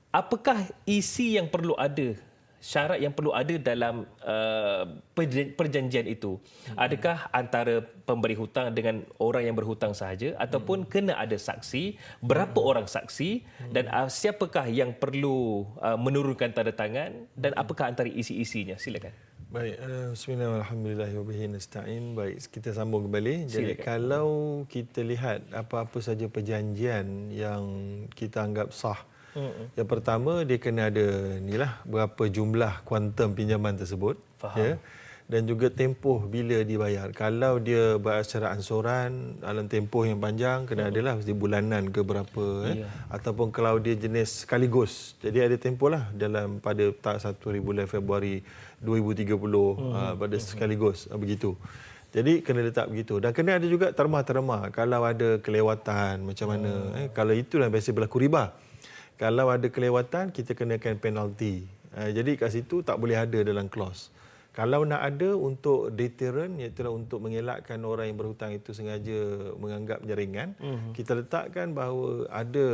apakah isi yang perlu ada, syarat yang perlu ada dalam perjanjian itu? Adakah antara pemberi hutang dengan orang yang berhutang sahaja ataupun kena ada saksi, berapa orang saksi dan siapakah yang perlu menurunkan tanda tangan dan apakah antara isi-isinya? Silakan. Baik, bismillah walhamdulillah wa bihi nasta'in. Baik, kita sambung kembali. Jadi Silakan. kalau kita lihat apa-apa saja perjanjian yang kita anggap sah. Yang pertama dia kena ada inilah berapa jumlah kuantum pinjaman tersebut, Faham. ya. Dan juga tempoh bila dibayar. Kalau dia secara ansuran dalam tempoh yang panjang, kena adalah mesti bulanan ke berapa, Ya. ataupun kalau dia jenis sekaligus. Jadi ada tempoh lah dalam pada 1 bulan Februari 2030 pada sekaligus begitu. Jadi kena letak begitu. Dan kena ada juga terma-terma kalau ada kelewatan macam mana. Kalau itulah biasa berlaku riba. Kalau ada kelewatan kita kenakan penalti. Jadi kat situ tak boleh ada dalam clause. Kalau nak ada untuk deterrent, iaitu untuk mengelakkan orang yang berhutang itu sengaja menganggap jaringan, kita letakkan bahawa ada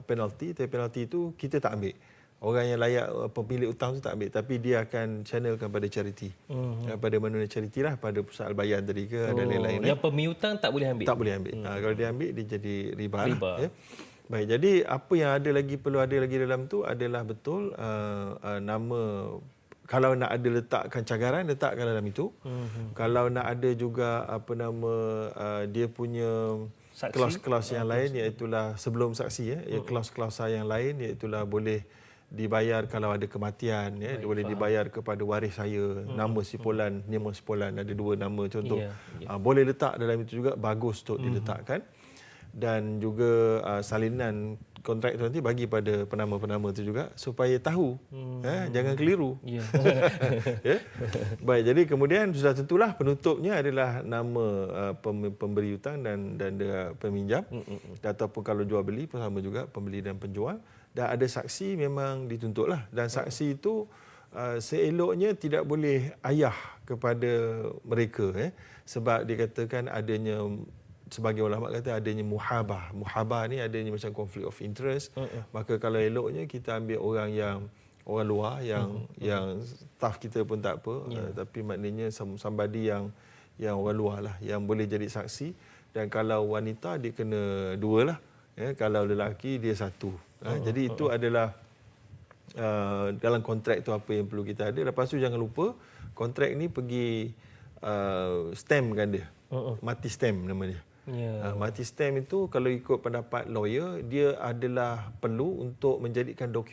penalti, tapi penalti itu kita tak ambil. Orang yang layak pemilik hutang itu tak ambil, tapi dia akan channelkan pada charity. Pada mana charity lah, pada pusat Al-Bayan tadi ke, ada lain-lain. Yang pemihutang tak boleh ambil? Tak boleh ambil. Kalau dia ambil, dia jadi riba. Riba. Lah, ya. Baik, jadi apa yang ada lagi perlu ada lagi dalam tu adalah betul nama. Kalau nak ada letakkan cagaran, letakkan dalam itu. Kalau nak ada juga dia punya klaus-klaus yang lain, iaitulah sebelum saksi, klaus-klausa yang lain, iaitulah boleh dibayar kalau ada kematian, dia boleh dibayar kepada waris saya, nama si Polan, nama si Polan, ada 2 nama contoh. Boleh letak dalam itu juga, bagus untuk diletakkan. Dan juga salinan kontrak itu nanti bagi pada penama-penama itu juga supaya tahu, jangan keliru. Ya. Ya? Baik, jadi kemudian sudah tentulah penutupnya adalah nama pemberi hutang dan peminjam. Ataupun kalau jual beli pun sama juga, pembeli dan penjual. Dan ada saksi memang dituntutlah. Dan saksi itu seeloknya tidak boleh ayah kepada mereka, sebab dikatakan adanya, sebagai ulama kata adanya muhabah. Muhabah ni adanya macam conflict of interest. Maka kalau eloknya kita ambil orang luar yang staff kita pun tak apa, tapi maknanya somebody yang orang luar lah yang boleh jadi saksi. Dan kalau wanita dia kena 2 lah. Kalau lelaki dia 1. Jadi itu adalah dalam kontrak tu apa yang perlu kita ada. Lepas tu jangan lupa kontrak ni pergi stampkan dia. Mati stamp nama dia. Mati stamp itu kalau ikut pendapat lawyer, dia adalah perlu untuk menjadikan dokumen